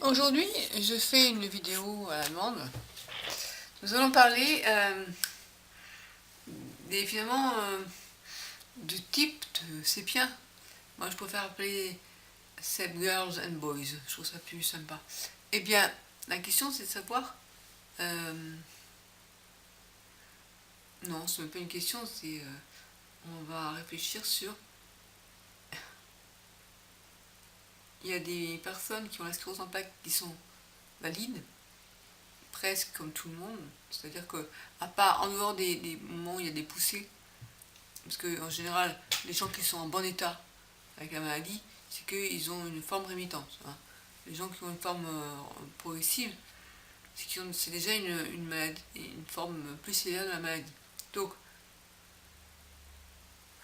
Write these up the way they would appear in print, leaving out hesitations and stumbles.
Aujourd'hui, je fais une vidéo à la demande. Nous allons parler finalement du type de sépiens. Moi, je préfère appeler Sep Girls and Boys. Je trouve ça plus sympa. Eh bien, la question, c'est de savoir... non, ce n'est pas une question, c'est... on va réfléchir sur... Il y a des personnes qui ont la sclérose en plaques qui sont valides, presque comme tout le monde. C'est-à-dire que, à part en dehors des moments où il y a des poussées, parce qu'en général, les gens qui sont en bon état avec la maladie, c'est qu'ils ont une forme rémitante. Hein. Les gens qui ont une forme progressive, c'est déjà une maladie, une forme plus sévère de la maladie. Donc,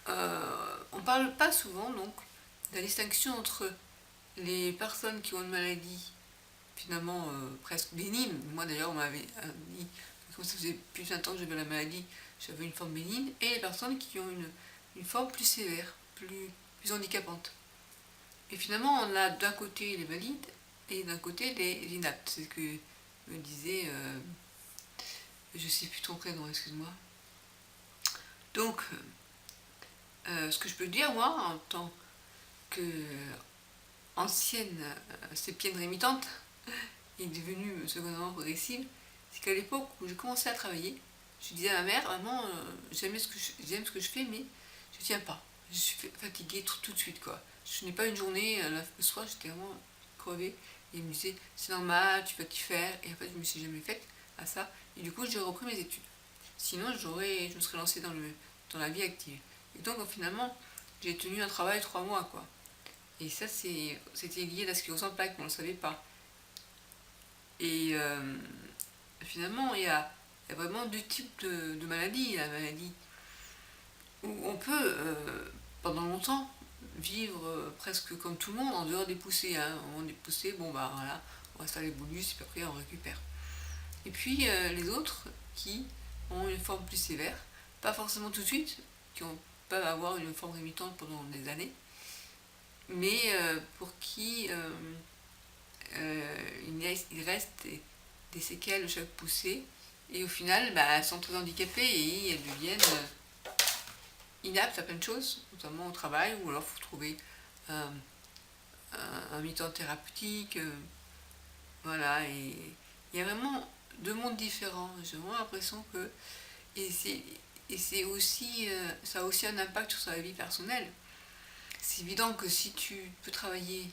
on ne parle pas souvent donc de la distinction entre les personnes qui ont une maladie finalement presque bénigne. Moi d'ailleurs, on m'avait dit, comme ça faisait plus de 20 ans que j'avais la maladie, j'avais une forme bénigne, et les personnes qui ont une forme plus sévère, plus handicapante. Et finalement, on a d'un côté les valides et d'un côté les inaptes. C'est ce que me disait, je ne sais plus ton prénom, excuse-moi. Donc, ce que je peux dire, moi, en tant qu'ancienne sépienne rémitante et devenue secondairement progressive, c'est qu'à l'époque où j'ai commencé à travailler, je disais à ma mère, vraiment, j'aime ce que je fais, mais je ne tiens pas. Je suis fatiguée tout de suite, quoi. Je n'ai pas une journée, le soir, j'étais vraiment crevée. Et il me disait, c'est normal, tu vas t'y faire. Et en fait, je me suis jamais faite à ça. Et du coup, j'ai repris mes études. Sinon, je me serais lancée dans la vie active. Et donc, finalement, j'ai tenu un travail 3 mois, quoi. Et ça, c'était lié à la sclérose en plaques, mais on ne le savait pas. Et finalement, il y a vraiment deux types de maladies. La maladie où on peut, pendant longtemps, vivre presque comme tout le monde, en dehors des poussées. Hein. On est poussé, bon bah voilà, on reste à l'ébolus, et puis après on récupère. Et puis les autres qui ont une forme plus sévère, pas forcément tout de suite, peuvent avoir une forme rémitante pendant des années, mais pour qui il reste des séquelles de chaque poussée, et au final, bah, elles sont très handicapées et elles deviennent inaptes à plein de choses, notamment au travail, ou alors il faut trouver un, un mi-temps thérapeutique. Voilà, et il y a vraiment deux mondes différents. J'ai vraiment l'impression que. Et c'est aussi. Ça a aussi un impact sur sa vie personnelle. C'est évident que si tu peux travailler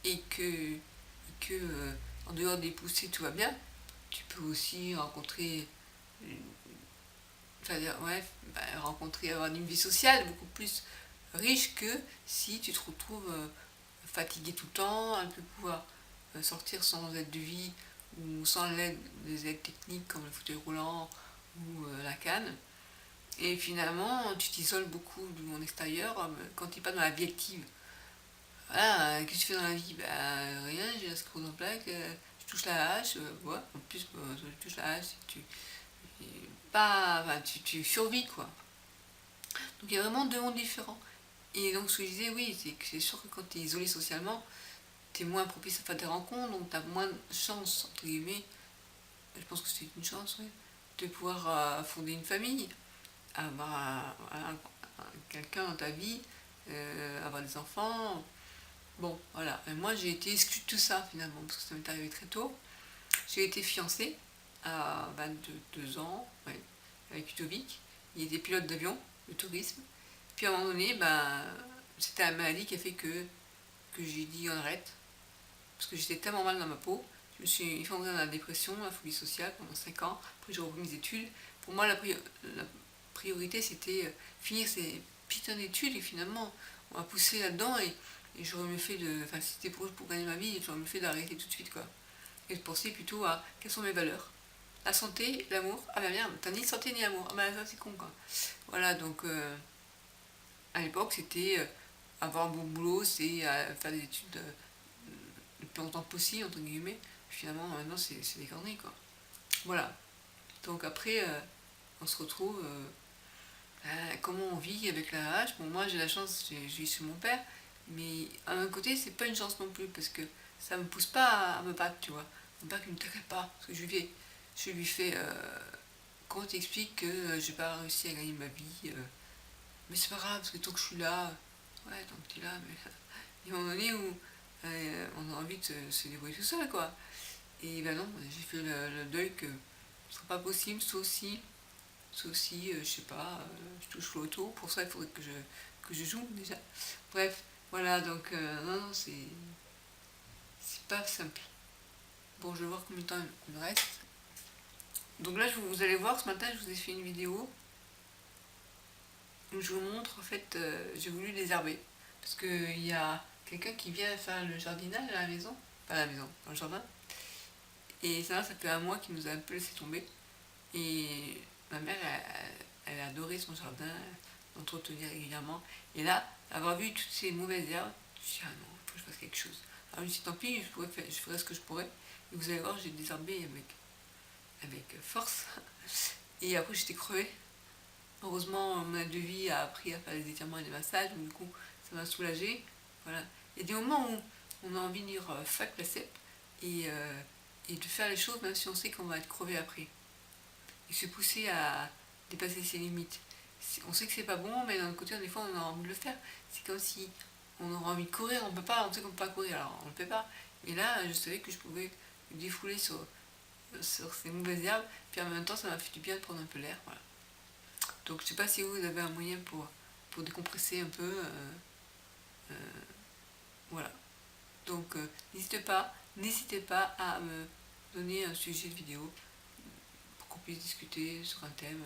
et que en dehors des poussées tout va bien, tu peux aussi rencontrer. Enfin, ouais, bah, avoir une vie sociale beaucoup plus riche que si tu te retrouves fatigué tout le temps, à ne plus pouvoir sortir sans aide de vie ou sans l'aide des aides techniques comme le fauteuil roulant ou la canne. Et finalement, tu t'isoles beaucoup du monde extérieur quand tu n'es pas dans la vie active. Voilà, qu'est-ce que tu fais dans la vie? Bah, rien, j'ai la sclérose en plaques, je touche la hache, ouais, en plus, je touche la hache, pas, enfin, tu survis quoi. Donc il y a vraiment deux mondes différents. Et donc ce que je disais, oui, c'est que c'est sûr que quand tu es isolé socialement, tu es moins propice à faire des rencontres, donc tu as moins de chance, entre guillemets, je pense que c'est une chance, oui, de pouvoir fonder une famille, avoir quelqu'un dans ta vie, avoir des enfants. Bon, voilà. Et moi, j'ai été exclue de tout ça, finalement, parce que ça m'est arrivé très tôt. J'ai été fiancée à 22 ans, ouais, avec Ludovic. Il était pilote d'avion, de tourisme. Puis à un moment donné, ben, c'était la maladie qui a fait que j'ai dit on arrête. Parce que j'étais tellement mal dans ma peau. Je me suis effondrée dans la dépression, la phobie sociale pendant 5 ans. Après, j'ai repris mes études. Pour moi, la priorité, c'était finir ces putains d'études. Et finalement, on m'a poussé là-dedans. Et j'aurais mieux fait de. Enfin, si c'était pour gagner ma vie, j'aurais mieux fait d'arrêter tout de suite, quoi. Et de penser plutôt à quelles sont mes valeurs. La santé, l'amour. Ah ben merde, t'as ni santé ni amour. Ah ben ça, c'est con, quoi. Voilà, donc à l'époque, c'était avoir un bon boulot, c'est faire des études le plus longtemps possible, entre guillemets. Finalement, maintenant, c'est des conneries, quoi. Voilà. Donc après, on se retrouve. Comment on vit avec la hache? Bon, moi, j'ai la chance, j'ai eu chez mon père, mais à un côté, c'est pas une chance non plus, parce que ça me pousse pas à me battre, tu vois. Me battre, il me taquait pas. Parce que je lui fais quand t'expliques que j'ai pas réussi à gagner ma vie, mais c'est pas grave, parce que tant que je suis là, ouais, tant que tu es là, mais il y a un moment donné où on a envie de se débrouiller tout seul, quoi. Et ben non, j'ai fait le deuil que ce sera pas possible, sauf si je sais pas, je touche l'auto, pour ça il faudrait que je joue déjà. Bref, voilà, donc non, non, c'est pas simple. Bon, je vais voir combien de temps il me reste. Donc là, vous allez voir, ce matin, je vous ai fait une vidéo où je vous montre, en fait, j'ai voulu désherber. Parce qu'il y a quelqu'un qui vient faire le jardinage à la maison, pas à la maison, dans le jardin. Et ça fait un mois qu'il nous a un peu laissé tomber. Et ma mère, elle a adoré son jardin, l'entretenir régulièrement. Et là, avoir vu toutes ces mauvaises herbes, je me suis dit, ah non, il faut que je fasse quelque chose. Alors je me suis dit, tant pis, je ferai ce que je pourrais. Et vous allez voir, j'ai désherbé avec force. Et après, j'étais crevée. Heureusement, mon devis a appris à faire des étirements et des massages, donc du coup, ça m'a soulagée. Voilà. Il y a des moments où on a envie de dire fuck la cèpe et de faire les choses même si on sait qu'on va être crevé après. Et se pousser à dépasser ses limites. On sait que c'est pas bon, mais d'un côté, des fois, on a envie de le faire. C'est comme si on aurait envie de courir, on peut pas, on sait qu'on peut pas courir, alors on le fait pas. Et là, je savais que je pouvais me défouler sur ces mauvaises herbes, puis en même temps, ça m'a fait du bien de prendre un peu l'air. Voilà. Donc, je sais pas si vous avez un moyen pour décompresser un peu. Voilà. Donc, n'hésitez pas à me donner un sujet de vidéo pour qu'on puisse discuter sur un thème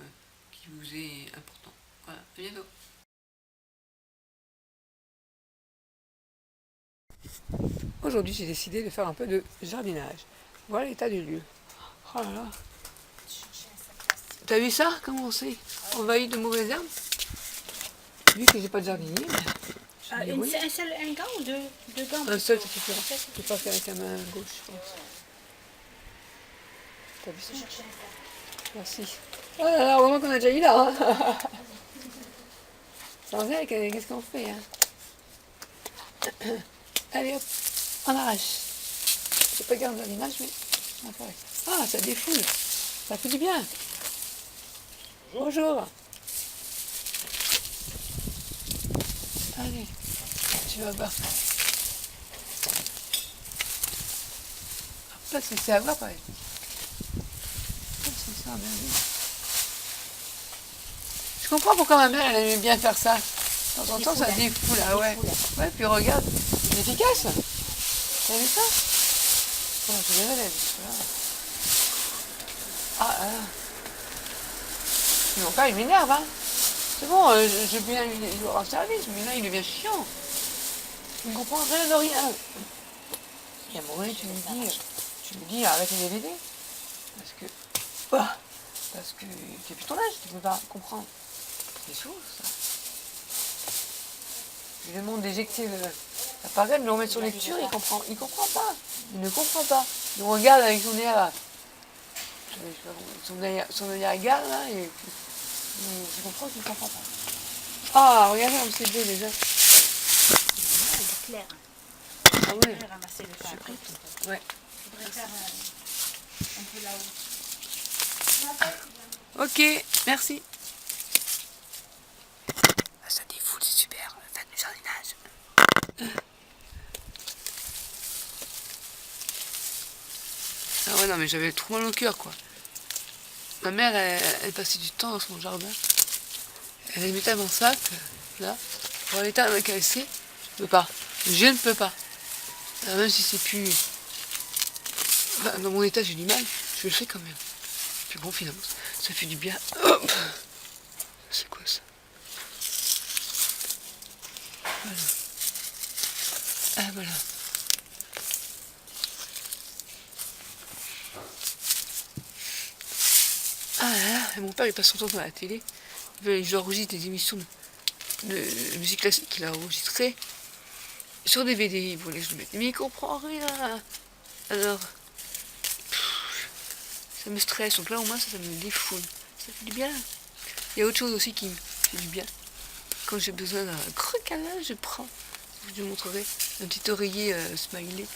qui vous est important. Voilà, à bientôt. Aujourd'hui, j'ai décidé de faire un peu de jardinage. Voilà l'état du lieu. Oh là là. T'as vu ça? Comment c'est envahi de mauvaises herbes? Vu que j'ai pas de jardinier. Un seul, un gant ou deux gants? Un seul, ça suffira. Je vais pas faire avec la main gauche, je pense. T'as vu ça? Merci. Oh là là, heureusement qu'on a déjà eu là. Hein. Sans elle, qu'est-ce qu'on fait hein? Allez hop, on arrache. Je pas garder l'image, mais on va faire. Ah, ça défoule. Ça fait du bien. Bonjour. Allez, tu vas voir. Là, c'est à voir pareil. C'est ça, bien vu. Je comprends pourquoi ma mère, elle aimait bien faire ça. De temps en temps, ça défoule, ah ouais. Ouais, puis regarde, c'est efficace. T'as vu ça? Oh, je les relève. Ah, ah. Mon père, il m'énerve, hein. C'est bon, je viens lui rendre service, mais là, il devient chiant. Il ne comprend rien de rien. Et à un moment donné, tu me dis, arrête les DVD. Parce que c'est plus ton âge, tu ne peux pas comprendre. C'est chaud, ça. Je lui demande d'éjecter l'appareil, de le remettre sur lecture, il comprend pas. Il ne comprend pas. Il regarde avec son air, son œil à garde, là, et je comprends qu'il ne comprend pas. Ah, regardez comme c'est beau déjà. C'est clair. Ah ouais. Je vais ramasser le J'ai pris tout. Ouais. Je voudrais faire un peu là-haut. Ok, merci. Ah, ça défoule, c'est super. Faites du jardinage. Ah ouais, non, mais j'avais trop mal au cœur, quoi. Ma mère, elle passait du temps dans son jardin. Elle les mettait dans mon sac, là, pour aller l'état dans lequel c'est. Je ne peux pas. Je ne peux pas. Alors, même si c'est plus... Bah, dans mon état, j'ai du mal, je le fais quand même. Puis bon, finalement, ça fait du bien. Hop. C'est quoi ça? Voilà. Ah, voilà. Ah là là, et mon père il passe son temps dans la télé. Il enregistre des émissions de musique classique qu'il a enregistrées sur DVD. Il voulait que je le mette. Mais il comprend rien. Alors, ça me stresse. Donc là au moins ça me défoule. Ça fait du bien. Il y a autre chose aussi qui me fait du bien. Quand j'ai besoin d'un gros câlin, je prends. Je vous montrerai un petit oreiller smiley.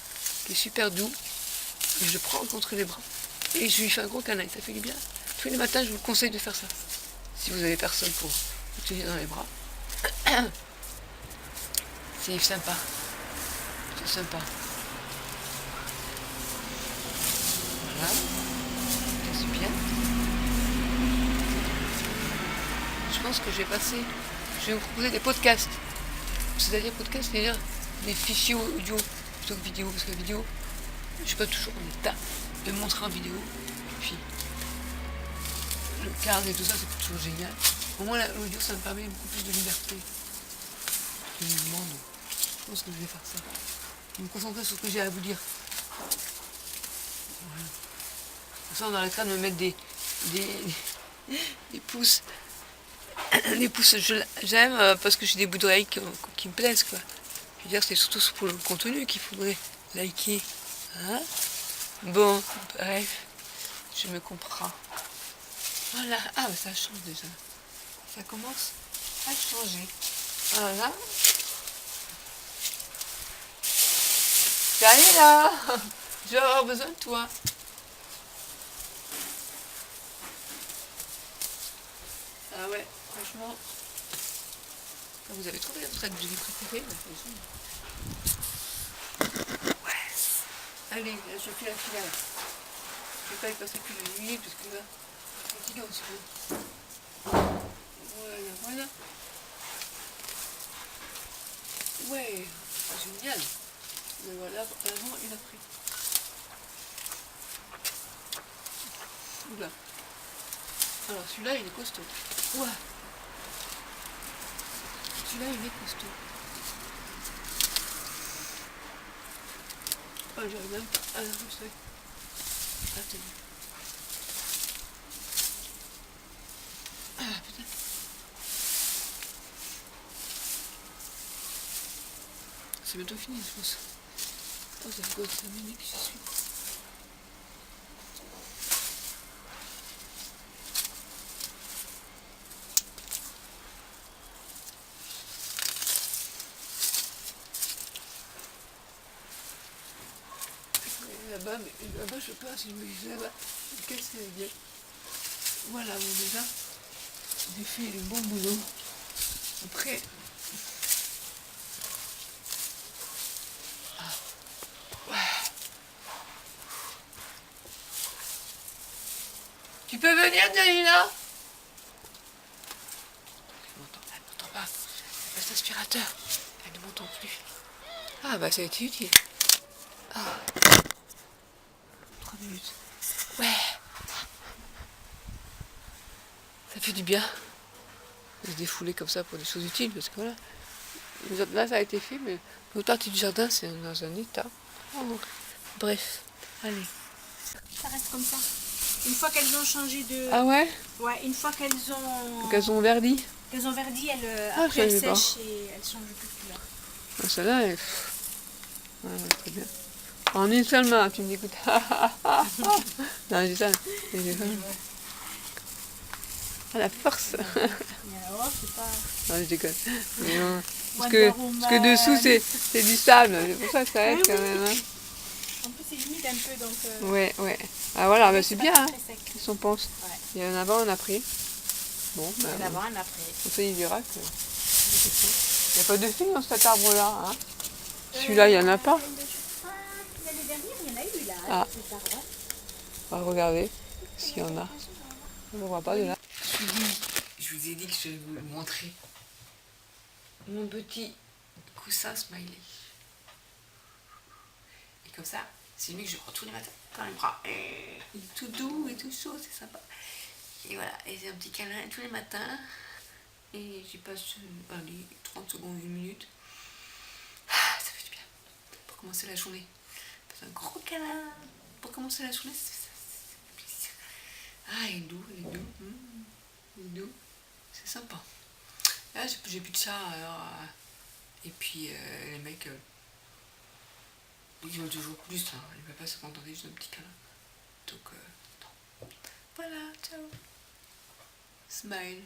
qui est super doux. Et je le prends contre les bras. Et je lui fais un gros câlin, ça fait du bien. Tous les matins, je vous conseille de faire ça. Si vous avez personne pour vous tenir dans les bras. C'est sympa. C'est sympa. Voilà. C'est bien. Je pense que je vais vous proposer des podcasts. C'est-à-dire podcast, c'est-à-dire des fichiers audio plutôt que vidéo, parce que la vidéo, je ne suis pas toujours en état de montrer en vidéo. Et puis, le cadre et tout ça, c'est pas toujours génial. Au moins, l'audio, ça me permet beaucoup plus de liberté. De mouvement, donc je pense que je vais faire ça. Je vais me concentrer sur ce que j'ai à vous dire. Voilà. Comme ça, on arrêtera de me mettre des pouces. Des pouces, j'aime parce que j'ai des bouts d'oreilles qui me plaisent, quoi. Je veux dire, c'est surtout pour le contenu qu'il faudrait liker. Hein? Bon, bref, je me comprends. Voilà. Ah, ça change déjà. Ça commence à changer. Voilà. Allez là, je vais avoir besoin de toi. Ah ouais, franchement. Vous avez trouvé votre musique préférée? Ouais. Allez, là, je fais la finale. Je vais pas y passer plus de minutes parce que là, c'est fatiguant un petit peu. Voilà, voilà. Ouais, c'est génial. Mais voilà, avant et après. Oula. Alors celui-là, il est costaud. Ouah. Celui-là, il est costaud. Oh, j'arrive même pas. Ah non, je sais. Ah, t'es bon. Ah, putain. C'est bientôt fini, je pense. Oh, ça fait quoi, 5 minutes que je suis. Là-bas, mais là-bas, je sais pas si je me disais là-bas. Quel c'est bien. Voilà, bon, déjà, j'ai fait le bon boulot. Après, ouais. Tu peux venir, Janina? Elle m'entend pas. Elle passe l'aspirateur. Elle ne m'entend plus. Ah, bah, ça a été utile. Ah. 3 minutes. Ouais. Ça fait du bien de se défouler comme ça pour des choses utiles, parce que voilà. Le jardin, ça a été fait, mais l'autre partie du jardin, c'est dans un état. Oh. Bref, allez. Ça reste comme ça. Une fois qu'elles ont changé de... Ah ouais? Ouais, une fois qu'elles ont... Qu'elles ont verdi? Qu'elles ont verdi, Ah, après elles pas. sèchent et elles changent plus de couleur. Ah, celle-là, elle... Ouais, très bien. En une seule main, tu me dis, écoute. Non, j'ai ça. Ah, la force. Alors, c'est pas... Non, je déconne. Mais non. Parce que dessous, c'est du sable. C'est pour ça que ça aide quand même. Hein. En plus, c'est humide un peu, donc... Ouais, ouais. Ah voilà, bah, c'est bien. Hein. Qu'est-ce qu'on pense. Ouais. Il y a un avant, un après. Bon, bah, un avant, un après. Comme ça, il verra que... Il n'y a pas de fil dans cet arbre-là. Hein. Celui-là, il n'y en a pas. L'année dernière, il y en a eu là. Ah. On va regarder s'il y en a. On ne voit pas de là. Je vous ai dit que je vais vous montrer mon petit coussin smiley. Et comme ça, c'est lui que je prends tous les matins dans les bras. Et il est tout doux et tout chaud, c'est sympa. Et voilà, et c'est un petit câlin tous les matins. Et j'y passe 30 secondes, 1 minute. Ah, ça fait du bien. Pour commencer la journée. C'est un gros câlin. Pour commencer la journée, c'est plaisir. Ah, il est doux, il est doux. Il est doux. C'est sympa. Là, j'ai plus de chat, alors... et puis, les mecs... ils veulent toujours plus, hein. Ils ne peuvent pas se contenter juste d'un petit câlin. Donc, non. Voilà, ciao. Smile.